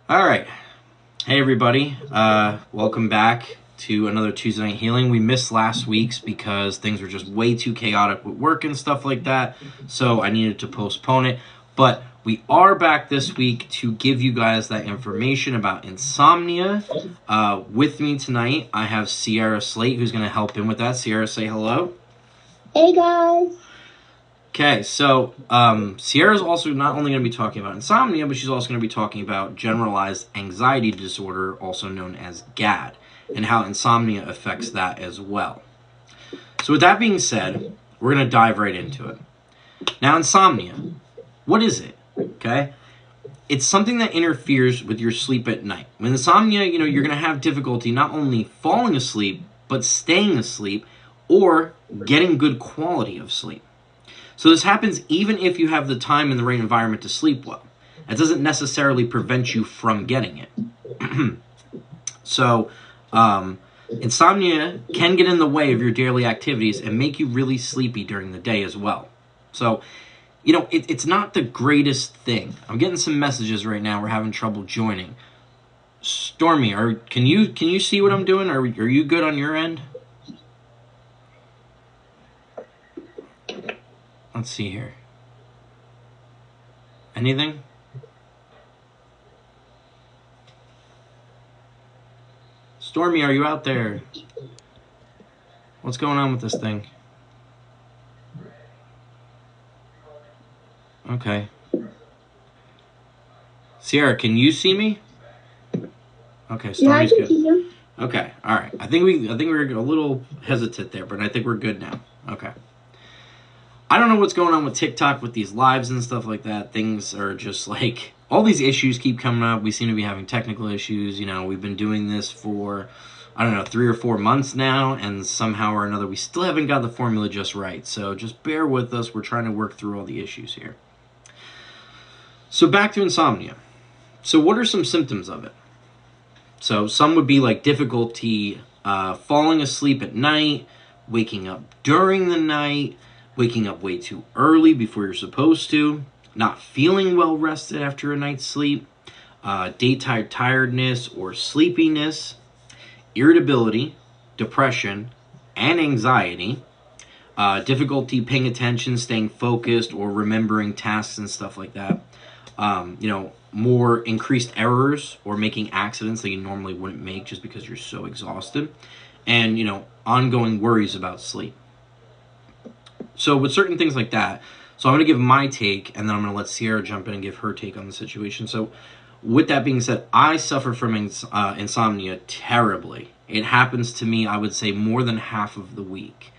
All right. Hey, everybody. Welcome back to another Tuesday Night Healing. We missed last week's because things were just way too chaotic with work and stuff like that, so I needed to postpone it. But we are back this week to give you guys that information about insomnia. With me tonight, I have Sierra Slate, who's going to help him with that. Sierra, say hello. Hey, guys. Okay, so Sierra's also not only going to be talking about insomnia, but she's also going to be talking about generalized anxiety disorder, also known as GAD, and how insomnia affects that as well. So with that being said, we're going to dive right into it. Now, insomnia, what is it? Okay, it's something that interferes with your sleep at night. With insomnia, you're going to have difficulty not only falling asleep, but staying asleep or getting good quality of sleep. So this happens even if you have the time and the right environment to sleep well. That doesn't necessarily prevent you from getting it. So insomnia can get in the way of your daily activities and make you really sleepy during the day as well. So, it's not the greatest thing. I'm getting some messages right now. We're having trouble joining. Stormy, can you see what I'm doing? Are you good on your end? Let's see here. Anything? Stormy, are you out there? What's going on with this thing? Okay. Sierra, can you see me? Okay, Stormy's good. See you. Okay, all right. I think we're a little hesitant there, but I think we're good now. Okay. I don't know what's going on with TikTok with these lives and stuff like that. Things are just like, all these issues keep coming up. We seem to be having technical issues. We've been doing this for, 3 or 4 months now, and somehow or another, we still haven't got the formula just right. So just bear with us. We're trying to work through all the issues here. So back to insomnia. So what are some symptoms of it? So some would be like difficulty falling asleep at night, waking up during the night, waking up way too early before you're supposed to, not feeling well rested after a night's sleep, daytime tiredness or sleepiness, irritability, depression, and anxiety, difficulty paying attention, staying focused, or remembering tasks and stuff like that, more increased errors or making accidents that you normally wouldn't make just because you're so exhausted, and, ongoing worries about sleep. So with certain things like that, so I'm going to give my take, and then I'm going to let Sierra jump in and give her take on the situation. So with that being said, I suffer from insomnia terribly. It happens to me, I would say, more than half of the week.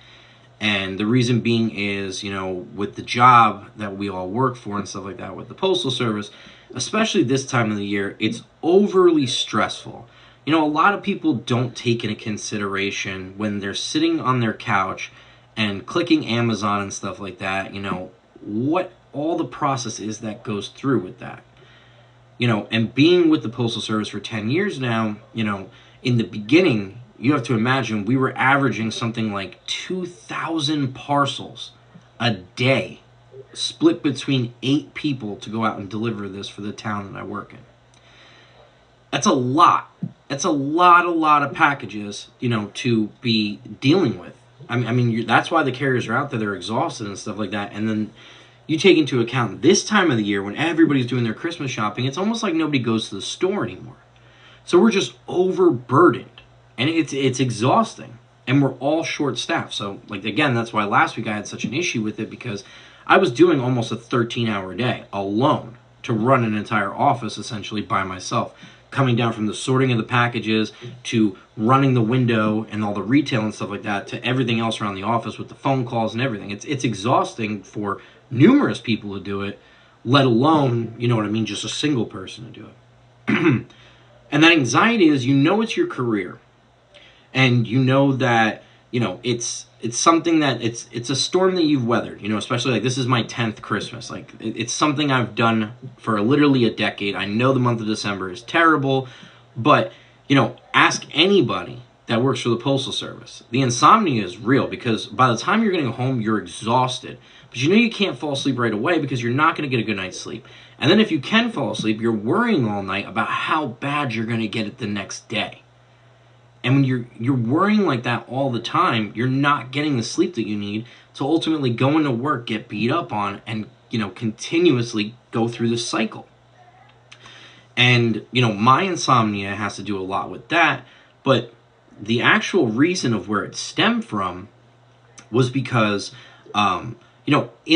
And the reason being is, with the job that we all work for and stuff like that, with the Postal Service, especially this time of the year, it's overly stressful. A lot of people don't take into consideration when they're sitting on their couch and clicking Amazon and stuff like that, what all the process is that goes through with that. And being with the Postal Service for 10 years now, in the beginning, you have to imagine we were averaging something like 2,000 parcels a day, split between 8 people to go out and deliver this for the town that I work in. That's a lot. That's a lot of packages, to be dealing with. I mean, that's why the carriers are out there. They're exhausted and stuff like that. And then you take into account this time of the year when everybody's doing their Christmas shopping, it's almost like nobody goes to the store anymore. So we're just overburdened. And it's exhausting. And we're all short-staffed. So, again, that's why last week I had such an issue with it, because I was doing almost a 13-hour day alone to run an entire office, essentially, by myself. Coming down from the sorting of the packages to running the window and all the retail and stuff like that to everything else around the office with the phone calls and everything. It's exhausting for numerous people to do it, let alone, just a single person to do it. And that anxiety is, it's your career. And that, it's something that it's a storm that you've weathered, especially this is my 10th Christmas. It's something I've done for literally a decade. I know the month of December is terrible, but, ask anybody that works for the Postal Service. The insomnia is real because by the time you're getting home, you're exhausted. But you know you can't fall asleep right away because you're not going to get a good night's sleep. And then if you can fall asleep, you're worrying all night about how bad you're going to get it the next day. And when you're worrying like that all the time, you're not getting the sleep that you need to ultimately go into work, get beat up on, and continuously go through this cycle. And my insomnia has to do a lot with that, but the actual reason of where it stemmed from was because in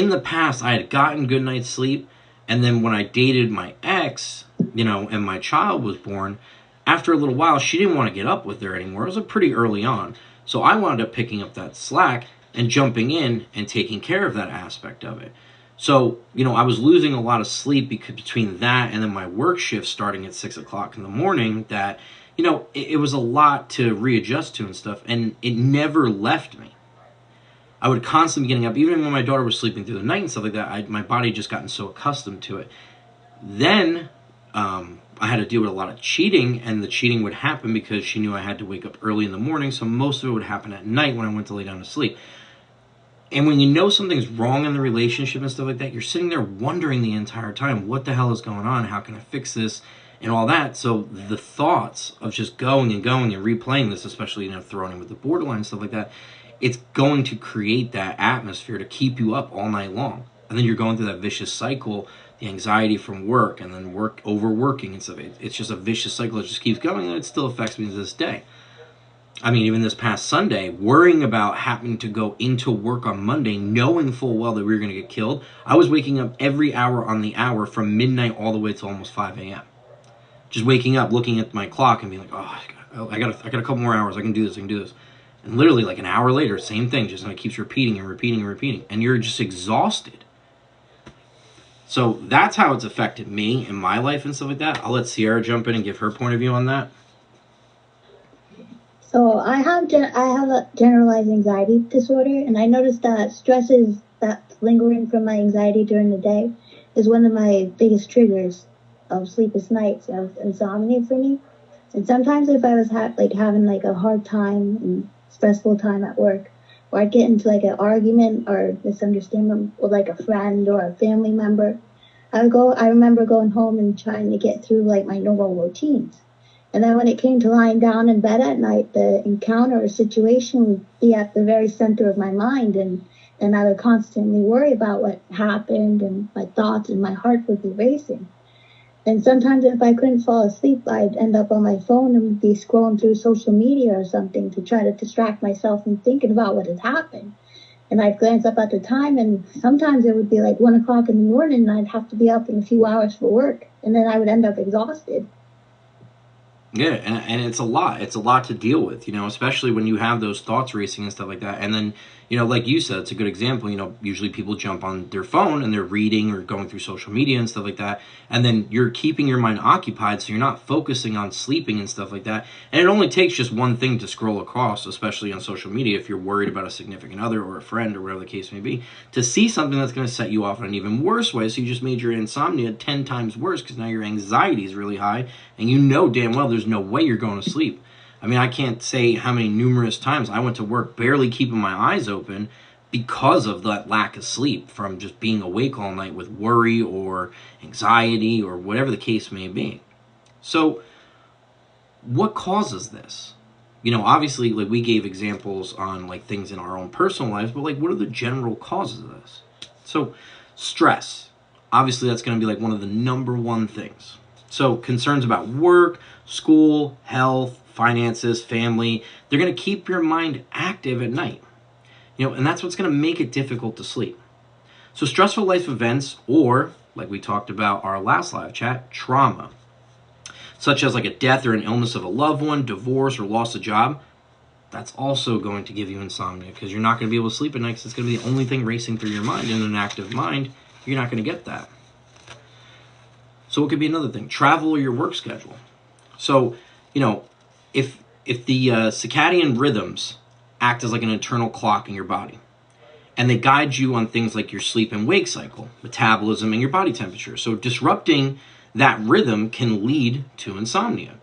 the past I had gotten good night's sleep, and then when I dated my ex, and my child was born, after a little while, she didn't want to get up with her anymore. It was pretty early on. So I wound up picking up that slack and jumping in and taking care of that aspect of it. So, I was losing a lot of sleep between that and then my work shift starting at 6 o'clock in the morning that, it was a lot to readjust to and stuff. And it never left me. I would constantly be getting up, even when my daughter was sleeping through the night and stuff like that. My body just gotten so accustomed to it. Then, I had to deal with a lot of cheating, and the cheating would happen because she knew I had to wake up early in the morning, so most of it would happen at night when I went to lay down to sleep. And when you know something's wrong in the relationship and stuff like that, you're sitting there wondering the entire time, what the hell is going on? How can I fix this? And all that. So the thoughts of just going and replaying this, especially, throwing in with the borderline and stuff like that, it's going to create that atmosphere to keep you up all night long. And then you're going through that vicious cycle, the anxiety from work, and then overworking and stuff. It's just a vicious cycle that just keeps going, and it still affects me to this day. I mean, even this past Sunday, worrying about having to go into work on Monday, knowing full well that we were going to get killed, I was waking up every hour on the hour from midnight all the way till almost 5 a.m. Just waking up, looking at my clock, and being like, oh, I got a couple more hours. I can do this. And literally, like an hour later, same thing. Just it keeps repeating and repeating and repeating, and you're just exhausted. So that's how it's affected me in my life and stuff like that. I'll let Sierra jump in and give her point of view on that. So I have a generalized anxiety disorder, and I noticed that stresses that's lingering from my anxiety during the day is one of my biggest triggers of sleepless nights, of insomnia for me. And sometimes if I was having a hard time and stressful time at work, or I'd get into an argument or misunderstanding with a friend or a family member, I remember going home and trying to get through my normal routines. And then when it came to lying down in bed at night, the encounter or situation would be at the very center of my mind, and I would constantly worry about what happened, and my thoughts and my heart would be racing. And sometimes if I couldn't fall asleep, I'd end up on my phone and be scrolling through social media or something to try to distract myself from thinking about what had happened. And I'd glance up at the time, and sometimes it would be 1 o'clock in the morning, and I'd have to be up in a few hours for work. And then I would end up exhausted. Yeah, and it's a lot. It's a lot to deal with, especially when you have those thoughts racing and stuff like that. And then, like you said, it's a good example. Usually people jump on their phone and they're reading or going through social media and stuff like that. And then you're keeping your mind occupied, so you're not focusing on sleeping and stuff like that. And it only takes just one thing to scroll across, especially on social media, if you're worried about a significant other or a friend or whatever the case may be, to see something that's going to set you off in an even worse way. So you just made your insomnia 10 times worse because now your anxiety is really high, and damn well there's no way you're going to sleep. I mean, I can't say how many numerous times I went to work barely keeping my eyes open because of that lack of sleep from just being awake all night with worry or anxiety or whatever the case may be. So what causes this? Obviously, we gave examples on things in our own personal lives, but what are the general causes of this? So stress, obviously that's going to be one of the number one things. So concerns about work, school, health, finances, family, they're going to keep your mind active at night. And that's what's going to make it difficult to sleep. So stressful life events, or like we talked about our last live chat, trauma, such as a death or an illness of a loved one, divorce, or loss of job, that's also going to give you insomnia because you're not going to be able to sleep at night because it's going to be the only thing racing through your mind. In an active mind, you're not going to get that. So it could be another thing, travel or your work schedule. So, if the circadian rhythms act as an internal clock in your body, and they guide you on things like your sleep and wake cycle, metabolism, and your body temperature. So disrupting that rhythm can lead to insomnia.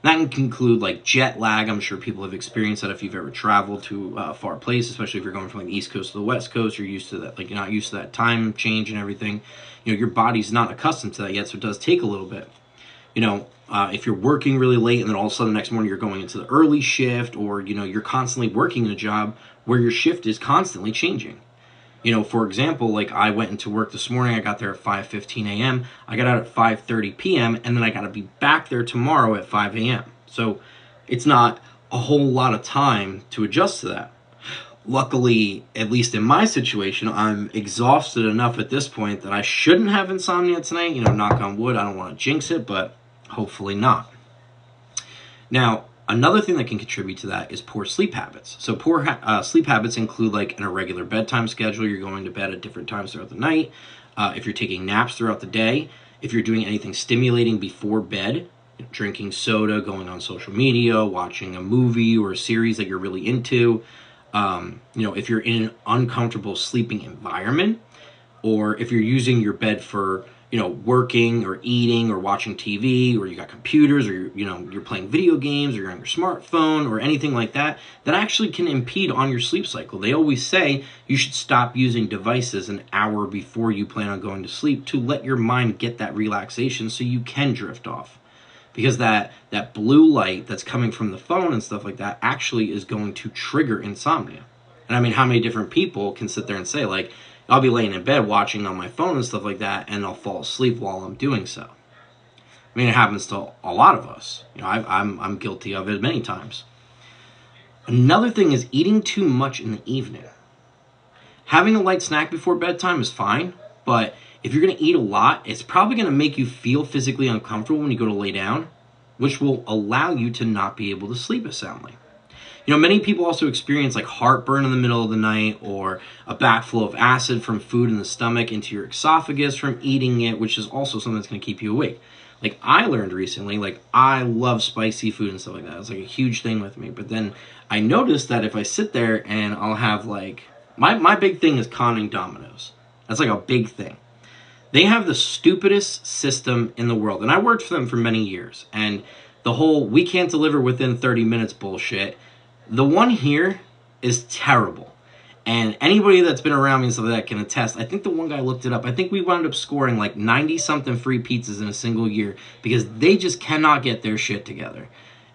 That can include like jet lag. I'm sure people have experienced that if you've ever traveled to a far place, especially if you're going from like the East Coast to the West Coast. You're used to that, like you're not used to that time change and everything. Your body's not accustomed to that yet, so it does take a little bit. If you're working really late and then all of a sudden the next morning you're going into the early shift, or you're constantly working in a job where your shift is constantly changing. For example, like I went into work this morning, I got there at 5:15 a.m., I got out at 5:30 p.m., and then I got to be back there tomorrow at 5 a.m. So it's not a whole lot of time to adjust to that. Luckily, at least in my situation, I'm exhausted enough at this point that I shouldn't have insomnia tonight. Knock on wood, I don't want to jinx it, but hopefully not. Now, another thing that can contribute to that is poor sleep habits. So poor sleep habits include like an irregular bedtime schedule. You're going to bed at different times throughout the night. If you're taking naps throughout the day, if you're doing anything stimulating before bed, drinking soda, going on social media, watching a movie or a series that you're really into, if you're in an uncomfortable sleeping environment, or if you're using your bed for working or eating or watching TV, or you got computers, or you're playing video games, or you're on your smartphone or anything like that, that actually can impede on your sleep cycle. They always say you should stop using devices an hour before you plan on going to sleep to let your mind get that relaxation so you can drift off. Because that blue light that's coming from the phone and stuff like that actually is going to trigger insomnia. And I mean, how many different people can sit there and say, like, I'll be laying in bed watching on my phone and stuff like that, and I'll fall asleep while I'm doing so. I mean, it happens to a lot of us. I'm guilty of it many times. Another thing is eating too much in the evening. Having a light snack before bedtime is fine, but if you're going to eat a lot, it's probably going to make you feel physically uncomfortable when you go to lay down, which will allow you to not be able to sleep as soundly. Many people also experience like heartburn in the middle of the night, or a backflow of acid from food in the stomach into your esophagus from eating it, which is also something that's going to keep you awake. Like I learned recently, like I love spicy food and stuff like that. It's like a huge thing with me. But then I noticed that if I sit there and I'll have like, my big thing is conning Domino's. That's like a big thing. They have the stupidest system in the world. And I worked for them for many years. And the whole we can't deliver within 30 minutes bullshit, the one here is terrible. And anybody that's been around me and stuff like that can attest. I think the one guy looked it up. I think we wound up scoring like 90-something free pizzas in a single year because they just cannot get their shit together.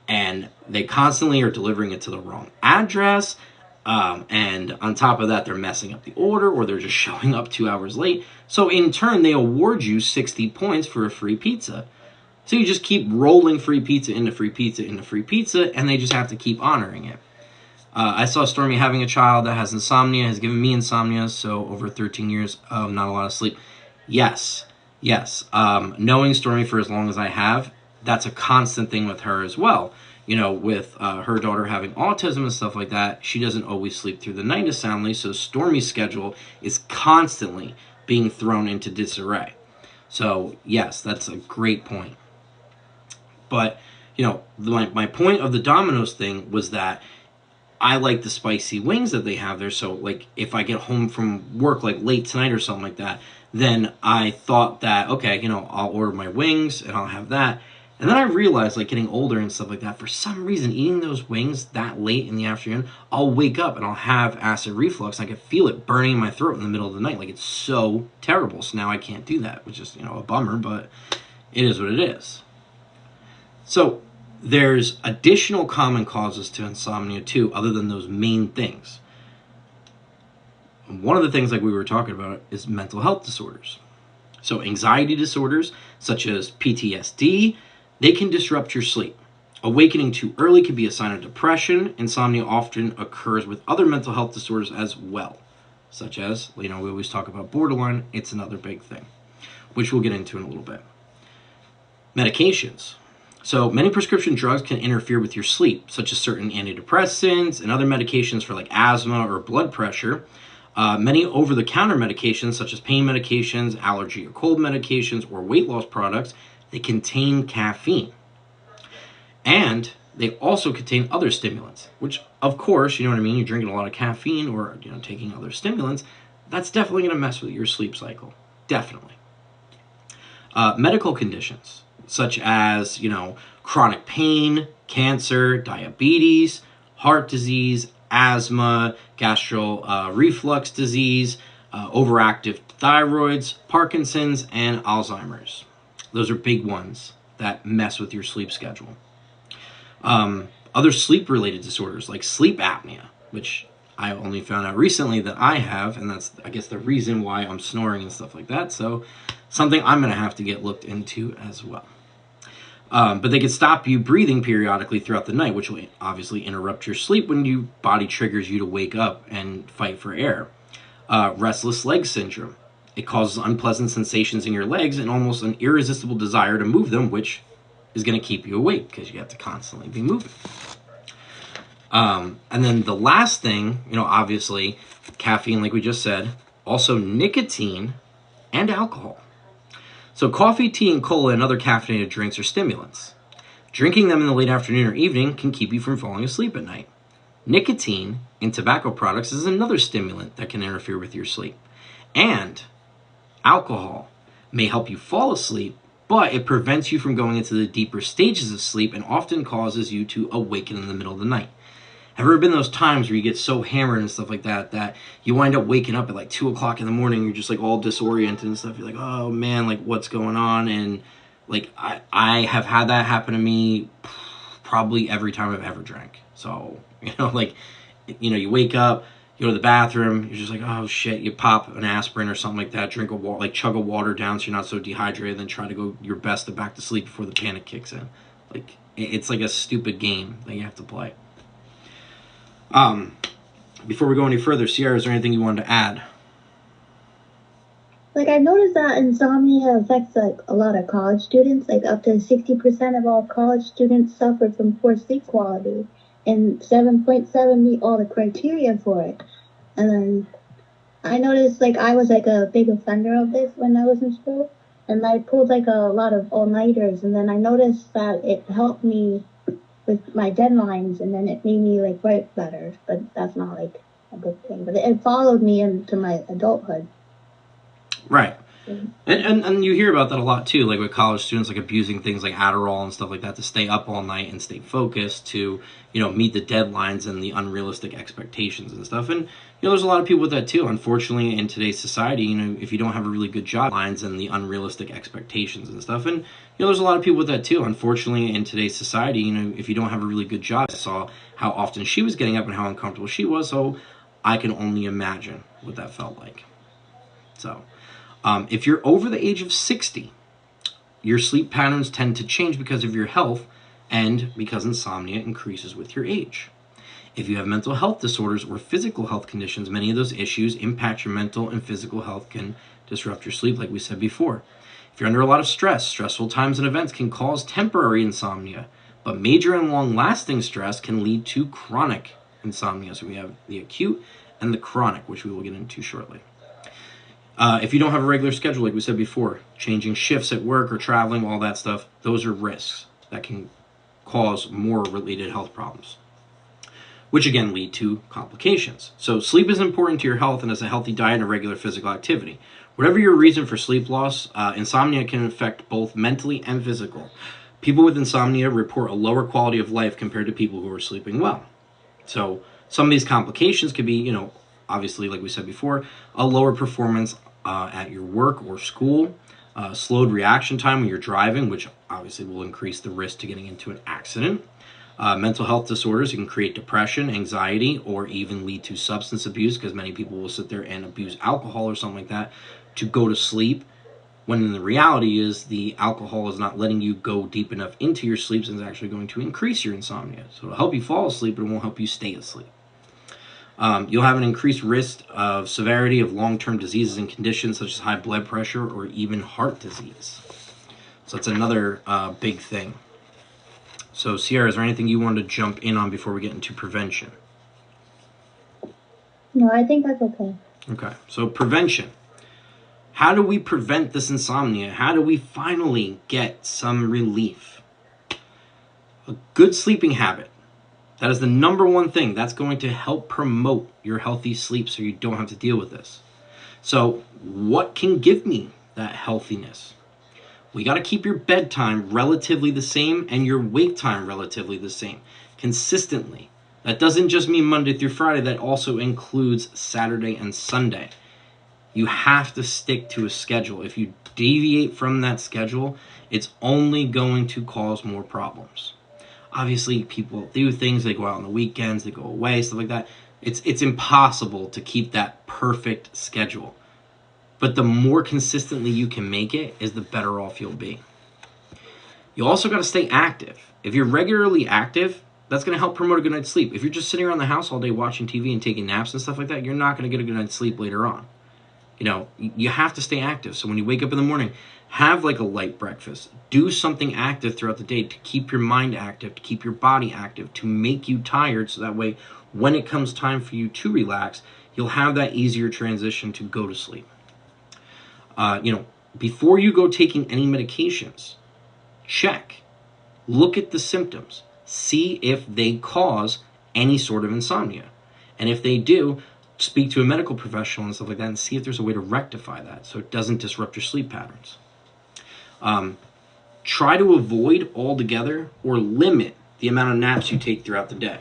And they constantly are delivering it to the wrong address. And on top of that, they're messing up the order, or they're just showing up 2 hours late. So in turn, they award you 60 points for a free pizza. So you just keep rolling free pizza into free pizza into free pizza, and they just have to keep honoring it. I saw Stormy having a child that has insomnia, has given me insomnia, so over 13 years of not a lot of sleep. Yes. Knowing Stormy for as long as I have, that's a constant thing with her as well. With her daughter having autism and stuff like that, she doesn't always sleep through the night as soundly, so Stormy's schedule is constantly being thrown into disarray. So, yes, that's a great point. But, my point of the Domino's thing was that I like the spicy wings that they have there. So, like, if I get home from work, like, late tonight or something like that, then I thought that, okay, I'll order my wings and I'll have that. And then I realized, like, getting older and stuff like that, for some reason, eating those wings that late in the afternoon, I'll wake up and I'll have acid reflux. I can feel it burning in my throat in the middle of the night. Like, it's so terrible. So now I can't do that, which is, a bummer, but it is what it is. So there's additional common causes to insomnia, too, other than those main things. One of the things, like we were talking about, is mental health disorders. So anxiety disorders, such as PTSD, they can disrupt your sleep. Awakening too early can be a sign of depression. Insomnia often occurs with other mental health disorders as well, such as, we always talk about borderline. It's another big thing, which we'll get into in a little bit. Medications. So many prescription drugs can interfere with your sleep, such as certain antidepressants and other medications for like asthma or blood pressure. Many over-the-counter medications, such as pain medications, allergy or cold medications, or weight loss products, they contain caffeine. And they also contain other stimulants, which, of course, you're drinking a lot of caffeine or, taking other stimulants, that's definitely going to mess with your sleep cycle. Definitely. Medical conditions. such as, chronic pain, cancer, diabetes, heart disease, asthma, gastro reflux disease, overactive thyroids, Parkinson's, and Alzheimer's. Those are big ones that mess with your sleep schedule. Other sleep-related disorders like sleep apnea, which I only found out recently that I have, and that's, I guess, the reason why I'm snoring and stuff like that. So something I'm going to have to get looked into as well. But they can stop you breathing periodically throughout the night, which will obviously interrupt your sleep when your body triggers you to wake up and fight for air. Restless leg syndrome. It causes unpleasant sensations in your legs and almost an irresistible desire to move them, which is going to keep you awake because you have to constantly be moving. And then the last thing, obviously, caffeine, like we just said, also nicotine and alcohol. So coffee, tea, and cola and other caffeinated drinks are stimulants. Drinking them in the late afternoon or evening can keep you from falling asleep at night. Nicotine in tobacco products is another stimulant that can interfere with your sleep. And alcohol may help you fall asleep, but it prevents you from going into the deeper stages of sleep and often causes you to awaken in the middle of the night. Have there ever been those times where you get so hammered and stuff like that that you wind up waking up at like 2 o'clock in the morning, you're just like all disoriented and stuff, you're like, oh man, like what's going on? And like I have had that happen to me probably every time I've ever drank. So, you wake up, you go to the bathroom, you're just like, oh shit, you pop an aspirin or something like that, drink a water, like chug a water down so you're not so dehydrated, then try to go your best to back to sleep before the panic kicks in. Like, it's like a stupid game that you have to play. Before we go any further, Sierra, is there anything you wanted to add? Like, I noticed that insomnia affects, like, a lot of college students. Like, up to 60% of all college students suffer from poor sleep quality, and 7.7 meet all the criteria for it. And then I noticed, like, I was, like, a big offender of this when I was in school, and I pulled, like, a lot of all-nighters, and then I noticed that it helped me with my deadlines, and then it made me, like, write better. But that's not, like, a good thing. But it followed me into my adulthood. Right. And you hear about that a lot too, like with college students, like abusing things like Adderall and stuff like that to stay up all night and stay focused to, meet the deadlines and the unrealistic expectations and stuff. And, there's a lot of people with that too. Unfortunately, in today's society, if you don't have a really good job, lines and the unrealistic expectations and stuff. And, there's a lot of people with that too. Unfortunately, in today's society, if you don't have a really good job, I saw how often she was getting up and how uncomfortable she was. So I can only imagine what that felt like. So if you're over the age of 60, your sleep patterns tend to change because of your health and because insomnia increases with your age. If you have mental health disorders or physical health conditions, many of those issues impact your mental and physical health, can disrupt your sleep, like we said before. If you're under a lot of stress, stressful times and events can cause temporary insomnia, but major and long-lasting stress can lead to chronic insomnia. So we have the acute and the chronic, which we will get into shortly. If you don't have a regular schedule, like we said before, changing shifts at work or traveling, all that stuff, those are risks that can cause more related health problems, which again lead to complications. So sleep is important to your health, and as a healthy diet and a regular physical activity. Whatever your reason for sleep loss, insomnia can affect both mentally and physical. People with insomnia report a lower quality of life compared to people who are sleeping well. So some of these complications could be, obviously, like we said before, a lower performance at your work or school, slowed reaction time when you're driving, which obviously will increase the risk to getting into an accident. Mental health disorders can create depression, anxiety, or even lead to substance abuse, because many people will sit there and abuse alcohol or something like that to go to sleep, when the reality is the alcohol is not letting you go deep enough into your sleep, and is actually going to increase your insomnia. So it'll help you fall asleep, but it won't help you stay asleep. You'll have an increased risk of severity of long-term diseases and conditions such as high blood pressure or even heart disease. So that's another big thing. So Sierra, is there anything you wanted to jump in on before we get into prevention? No, I think that's okay. Okay, so prevention. How do we prevent this insomnia? How do we finally get some relief? A good sleeping habit. That is the number one thing that's going to help promote your healthy sleep so you don't have to deal with this. So what can give me that healthiness? We got to keep your bedtime relatively the same and your wake time relatively the same consistently. That doesn't just mean Monday through Friday. That also includes Saturday and Sunday. You have to stick to a schedule. If you deviate from that schedule, it's only going to cause more problems. Obviously, people do things. They go out on the weekends, they go away, stuff like that. It's impossible to keep that perfect schedule. But the more consistently you can make it, is the better off you'll be. You also got to stay active. If you're regularly active, that's going to help promote a good night's sleep. If you're just sitting around the house all day watching TV and taking naps and stuff like that, you're not going to get a good night's sleep later on. You know, you have to stay active. So when you wake up in the morning, have like a light breakfast. Do something active throughout the day to keep your mind active, to keep your body active, to make you tired, so that way when it comes time for you to relax, you'll have that easier transition to go to sleep. Before you go taking any medications, check. Look at the symptoms. See if they cause any sort of insomnia. And if they do, speak to a medical professional and stuff like that and see if there's a way to rectify that so it doesn't disrupt your sleep patterns. Try to avoid altogether or limit the amount of naps you take throughout the day.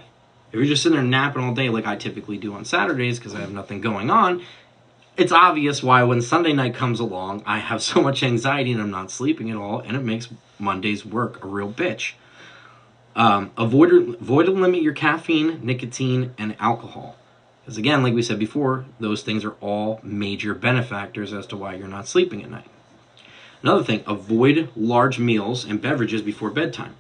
If you're just sitting there napping all day like I typically do on Saturdays because I have nothing going on, it's obvious why when Sunday night comes along, I have so much anxiety and I'm not sleeping at all, and it makes Monday's work a real bitch. Avoid and limit your caffeine, nicotine, and alcohol. Because again, like we said before, those things are all major benefactors as to why you're not sleeping at night. Another thing, avoid large meals and beverages before bedtime.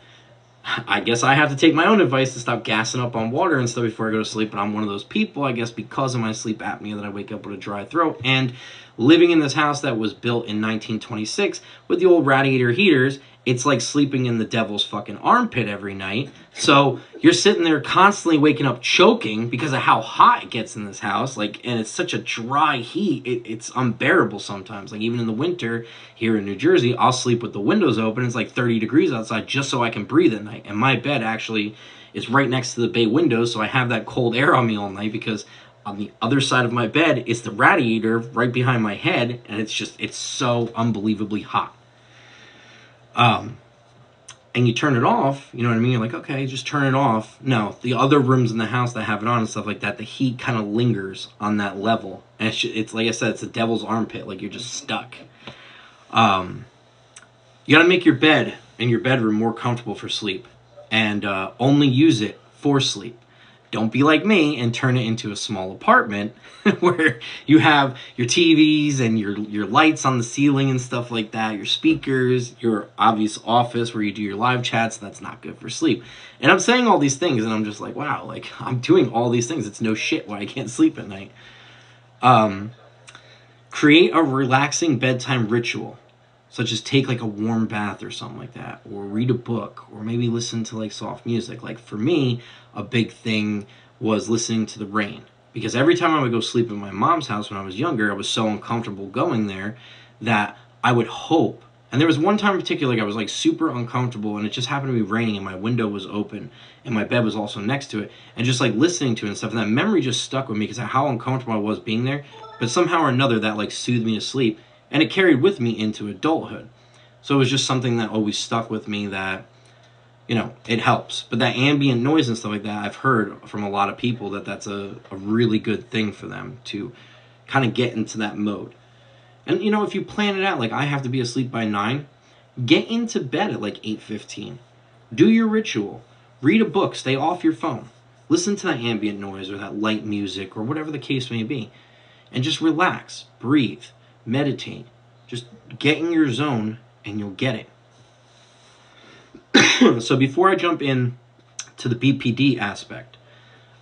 I guess I have to take my own advice to stop gassing up on water and stuff before I go to sleep, but I'm one of those people, I guess because of my sleep apnea, that I wake up with a dry throat. And living in this house that was built in 1926 with the old radiator heaters, it's like sleeping in the devil's fucking armpit every night. So you're sitting there constantly waking up choking because of how hot it gets in this house. And it's such a dry heat, it's unbearable sometimes. Like even in the winter here in New Jersey, I'll sleep with the windows open. It's like 30 degrees outside just so I can breathe at night. And my bed actually is right next to the bay window, so I have that cold air on me all night because on the other side of my bed is the radiator right behind my head, and it's so unbelievably hot. And you turn it off, you know what I mean? You're like, okay, just turn it off. No, the other rooms in the house that have it on and stuff like that, the heat kind of lingers on that level. And it's like I said, it's a devil's armpit, like you're just stuck. You got to make your bed in your bedroom more comfortable for sleep, and only use it for sleep. Don't be like me and turn it into a small apartment where you have your TVs and your lights on the ceiling and stuff like that, your speakers, your obvious office where you do your live chats. That's not good for sleep. And I'm saying all these things and I'm just like, wow, like I'm doing all these things. It's no shit why I can't sleep at night. Create a relaxing bedtime ritual, such as take like a warm bath or something like that, or read a book, or maybe listen to like soft music. Like for me, a big thing was listening to the rain, because every time I would go sleep at my mom's house when I was younger, I was so uncomfortable going there that I would hope. And there was one time in particular, like I was like super uncomfortable, and it just happened to be raining, and my window was open, and my bed was also next to it, and just like listening to it and stuff, and that memory just stuck with me because of how uncomfortable I was being there. But somehow or another, that like soothed me to sleep, and it carried with me into adulthood. So it was just something that always stuck with me that, you know, it helps. But that ambient noise and stuff like that, I've heard from a lot of people that that's a really good thing for them to kind of get into that mode. And, you know, if you plan it out, like I have to be asleep by 9, get into bed at like 8:15. Do your ritual. Read a book. Stay off your phone. Listen to that ambient noise or that light music or whatever the case may be. And just relax. Breathe. Meditate. Just get in your zone and you'll get it. So before I jump in to the BPD aspect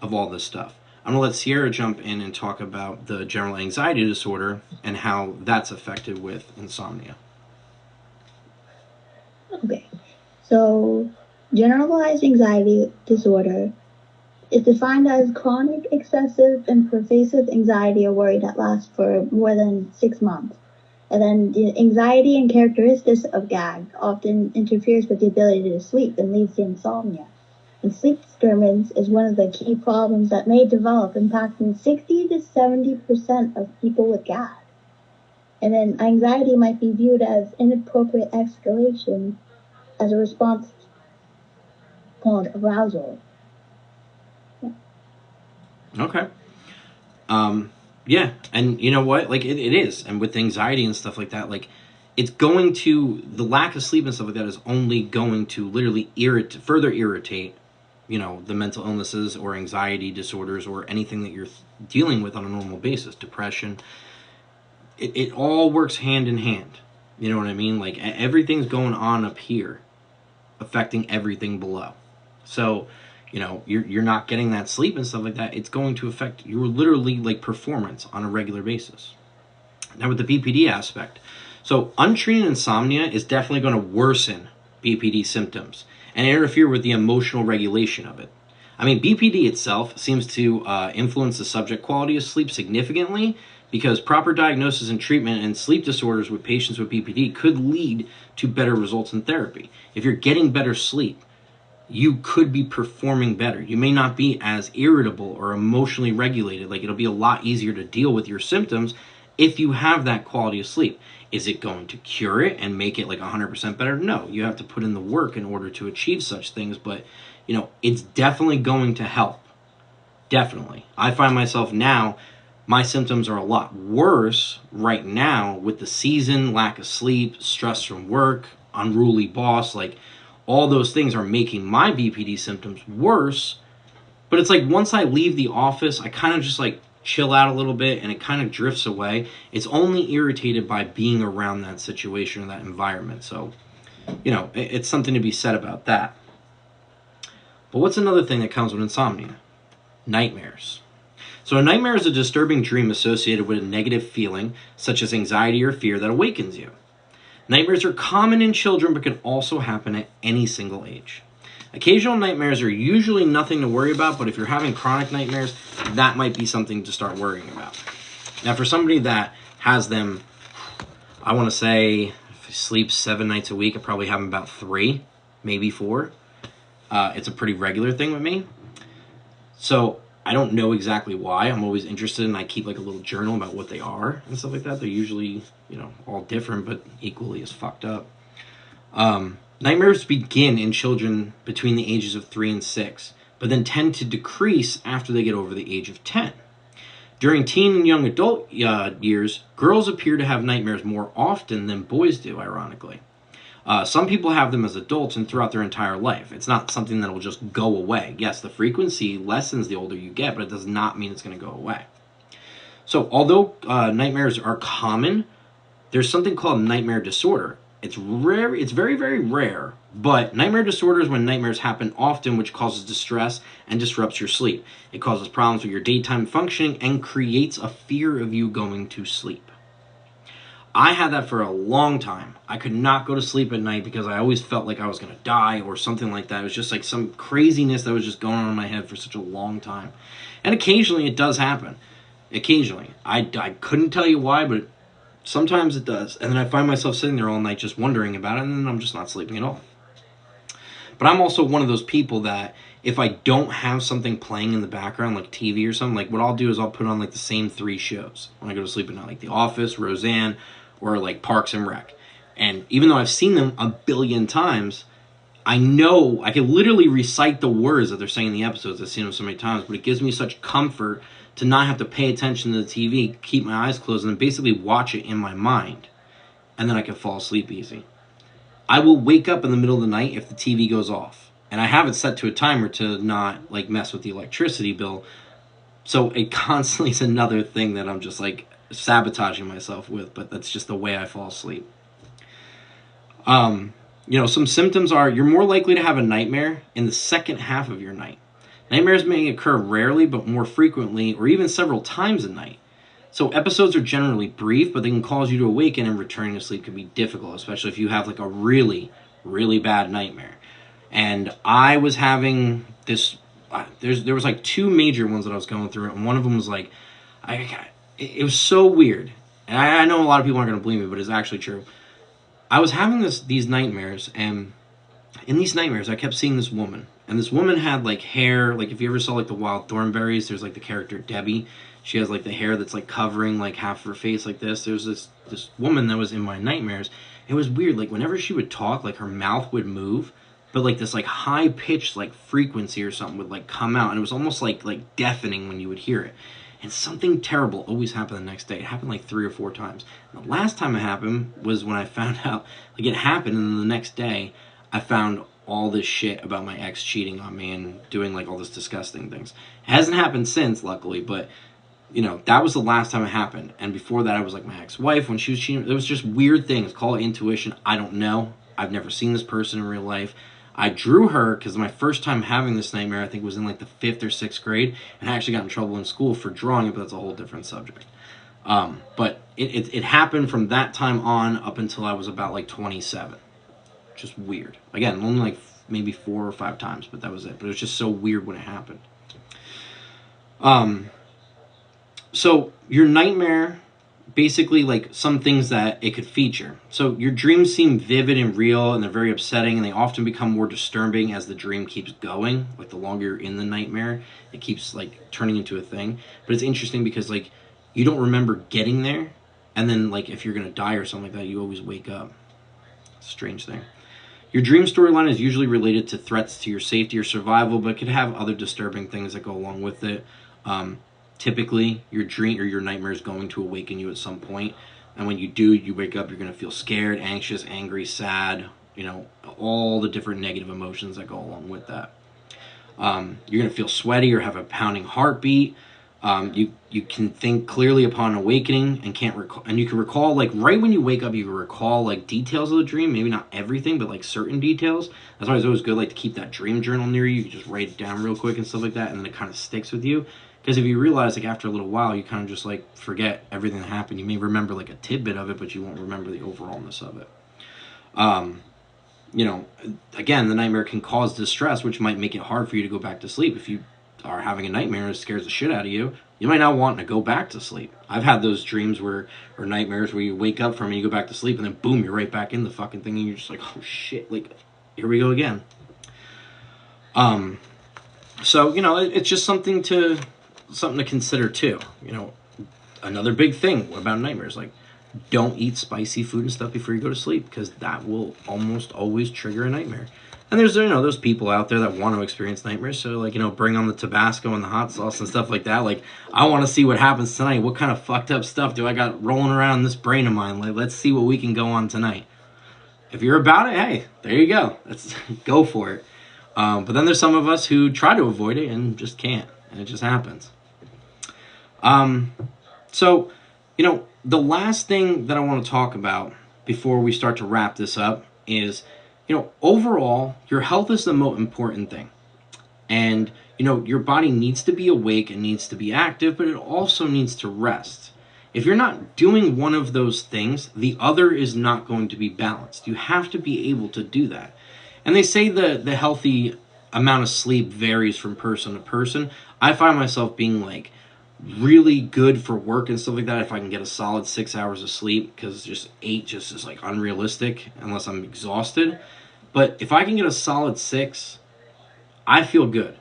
of all this stuff, I'm going to let Sierra jump in and talk about the general anxiety disorder and how that's affected with insomnia. Okay, so generalized anxiety disorder is defined as chronic, excessive, and pervasive anxiety or worry that lasts for more than 6 months. And then the anxiety and characteristics of GAG often interferes with the ability to sleep and leads to insomnia. And sleep disturbance is one of the key problems that may develop, impacting 60 to 70% of people with GAG. And then anxiety might be viewed as inappropriate escalation as a response called arousal. Yeah. Okay. Yeah, and you know what? Like, it is. And with anxiety and stuff like that, like, it's going to, the lack of sleep and stuff like that is only going to literally further irritate, the mental illnesses or anxiety disorders or anything that you're dealing with on a normal basis, depression. It all works hand in hand. You know what I mean? Like, everything's going on up here, affecting everything below. So, you're not getting that sleep and stuff like that. It's going to affect your literally like performance on a regular basis. Now with the BPD aspect, so untreated insomnia is definitely going to worsen BPD symptoms and interfere with the emotional regulation of it. I mean, BPD itself seems to influence the subject quality of sleep significantly because proper diagnosis and treatment and sleep disorders with patients with BPD could lead to better results in therapy. If you're getting better sleep, you could be performing better. You may not be as irritable or emotionally regulated. Like, it'll be a lot easier to deal with your symptoms if you have that quality of sleep. Is it going to cure it and make it like 100% better? No, you have to put in the work in order to achieve such things, but it's definitely going to help. Definitely. I find myself now, my symptoms are a lot worse right now with the season, lack of sleep, stress from work, unruly boss, like all those things are making my BPD symptoms worse. But it's like once I leave the office, I kind of just like chill out a little bit and it kind of drifts away. It's only irritated by being around that situation or that environment. So, it's something to be said about that. But what's another thing that comes with insomnia? Nightmares. So a nightmare is a disturbing dream associated with a negative feeling, such as anxiety or fear, that awakens you. Nightmares are common in children but can also happen at any single age. Occasional nightmares are usually nothing to worry about, but if you're having chronic nightmares, that might be something to start worrying about. Now, for somebody that has them, I want to say, if you sleep 7 nights a week, I probably have them about 3, maybe 4. It's a pretty regular thing with me. So I don't know exactly why. I'm always interested, and I keep like a little journal about what they are and stuff like that. They're usually, all different, but equally as fucked up. Nightmares begin in children between the ages of 3 and 6, but then tend to decrease after they get over the age of 10. During teen and young adult years, girls appear to have nightmares more often than boys do, ironically. Some people have them as adults and throughout their entire life. It's not something that will just go away. Yes, the frequency lessens the older you get, but it does not mean it's going to go away. So although nightmares are common, there's something called nightmare disorder. It's rare. It's very, very rare. But nightmare disorder is when nightmares happen often, which causes distress and disrupts your sleep. It causes problems with your daytime functioning and creates a fear of you going to sleep. I had that for a long time. I could not go to sleep at night because I always felt like I was going to die or something like that. It was just like some craziness that was just going on in my head for such a long time. And occasionally it does happen. Occasionally. I couldn't tell you why, but sometimes it does. And then I find myself sitting there all night just wondering about it, and then I'm just not sleeping at all. But I'm also one of those people that if I don't have something playing in the background, like TV or something, like what I'll do is I'll put on like the same 3 shows when I go to sleep at night, like The Office, Roseanne, or like Parks and Rec. And even though I've seen them a billion times, I know I can literally recite the words that they're saying in the episodes. I've seen them so many times, but it gives me such comfort to not have to pay attention to the TV, keep my eyes closed, and then basically watch it in my mind. And then I can fall asleep easy. I will wake up in the middle of the night if the TV goes off. And I have it set to a timer to not like mess with the electricity bill. So it constantly is another thing that I'm just like sabotaging myself with, but that's just the way I fall asleep. Some symptoms are you're more likely to have a nightmare in the second half of your night. Nightmares may occur rarely, but more frequently, or even several times a night. So episodes are generally brief, but they can cause you to awaken, and returning to sleep can be difficult, especially if you have like a really, really bad nightmare. And I was having this, there was like 2 major ones that I was going through, and one of them was like, it was so weird. And I know a lot of people aren't going to believe me, but it's actually true. I was having these nightmares, and in these nightmares, I kept seeing this woman. And this woman had like hair, like if you ever saw like the Wild Thornberrys, there's like the character Debbie. She has like the hair that's like covering like half of her face like this. There's this woman that was in my nightmares. It was weird. Like whenever she would talk, like her mouth would move, but like this like high pitched like frequency or something would like come out, and it was almost like deafening when you would hear it. And something terrible always happened the next day. It happened like 3 or 4 times. And the last time it happened was when I found out, like it happened, and then the next day I found all this shit about my ex cheating on me and doing like all this disgusting things. It hasn't happened since, luckily, but you know, that was the last time it happened. And before that, I was like my ex-wife when she was cheating. It was just weird things. Call it intuition. I don't know. I've never seen this person in real life. I drew her because my first time having this nightmare, I think, was in like the 5th or 6th grade, and I actually got in trouble in school for drawing it, but that's a whole different subject. But it happened from that time on up until I was about like 27. Just weird. Again, only like maybe 4 or 5 times, but that was it. But it was just so weird when it happened. So your nightmare, basically like some things that it could feature. So your dreams seem vivid and real, and they're very upsetting, and they often become more disturbing as the dream keeps going. Like the longer you're in the nightmare, it keeps like turning into a thing. But it's interesting because like you don't remember getting there, and then like if you're gonna die or something like that, you always wake up. It's a strange thing. Your dream storyline is usually related to threats to your safety or survival, but it could have other disturbing things that go along with it. Typically, your dream or your nightmare is going to awaken you at some point. And when you do, you wake up, you're going to feel scared, anxious, angry, sad, you know, all the different negative emotions that go along with that. You're going to feel sweaty or have a pounding heartbeat. You can think clearly upon awakening and can't recall, and you can recall, like, right when you wake up, you can recall, like, details of the dream, maybe not everything, but, like, certain details. That's why it's always good, like, to keep that dream journal near you. You can just write it down real quick and stuff like that, and then it kind of sticks with you. Because if you realize, like, after a little while, you kind of just, like, forget everything that happened. You may remember, like, a tidbit of it, but you won't remember the overallness of it. You know, again, the nightmare can cause distress, which might make it hard for you to go back to sleep. If you are having a nightmare and it scares the shit out of you, you might not want to go back to sleep. I've had those dreams or nightmares where you wake up from it and you go back to sleep, and then boom, you're right back in the fucking thing, and you're just like, oh shit, like, here we go again. So, you know, it's just something to consider too. You know, another big thing about nightmares, like, don't eat spicy food and stuff before you go to sleep, because that will almost always trigger a nightmare. And there's, you know, those people out there that want to experience nightmares, so, like, you know, bring on the Tabasco and the hot sauce and stuff like that. Like, I want to see what happens tonight. What kind of fucked up stuff do I got rolling around in this brain of mine? Like, let's see what we can go on tonight. If you're about it, hey, there you go. Let's go for it. But then there's some of us who try to avoid it and just can't, and it just happens. So, you know, the last thing that I want to talk about before we start to wrap this up is, you know, overall, your health is the most important thing. And, you know, your body needs to be awake and needs to be active, but it also needs to rest. If you're not doing one of those things, the other is not going to be balanced. You have to be able to do that. And they say the healthy amount of sleep varies from person to person. I find myself being, like, really good for work and stuff like that if I can get a solid 6 hours of sleep, because just 8 just is, like, unrealistic unless I'm exhausted. But if I can get a solid 6, I feel good.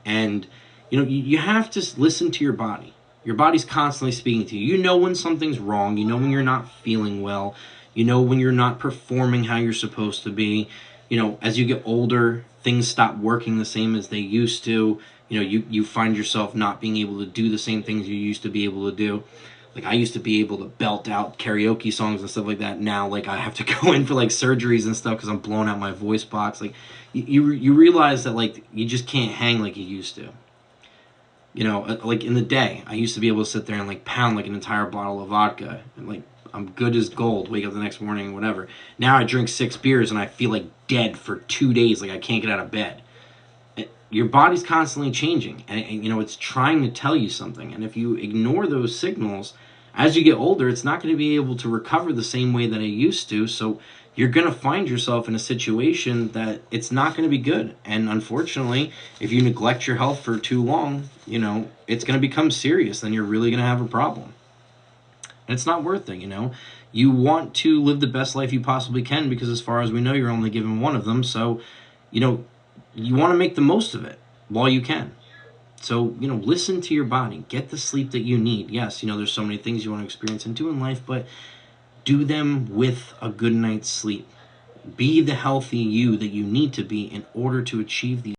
And, you know, you have to listen to your body. Your body's constantly speaking to you. You know when something's wrong. You know when you're not feeling well. You know when you're not performing how you're supposed to be. You know, as you get older, things stop working the same as they used to. You know, you find yourself not being able to do the same things you used to be able to do. Like, I used to be able to belt out karaoke songs and stuff like that. Now, like, I have to go in for, like, surgeries and stuff because I'm blowing out my voice box. Like, you realize that, like, you just can't hang like you used to. You know, like, in the day, I used to be able to sit there and, like, pound, like, an entire bottle of vodka. And, like, I'm good as gold, wake up the next morning, whatever. Now I drink 6 beers and I feel like dead for 2 days, like I can't get out of bed. Your body's constantly changing, and you know, it's trying to tell you something. And if you ignore those signals, as you get older, it's not going to be able to recover the same way that it used to. So you're going to find yourself in a situation that it's not going to be good. And unfortunately, if you neglect your health for too long, you know, it's going to become serious. Then you're really going to have a problem. And it's not worth it, you know. You want to live the best life you possibly can, because as far as we know, you're only given one of them. So, you know, you want to make the most of it while you can. So, listen to your body. Get the sleep that you need. Yes, there's so many things you want to experience and do in life, but do them with a good night's sleep. Be the healthy you that you need to be in order to achieve these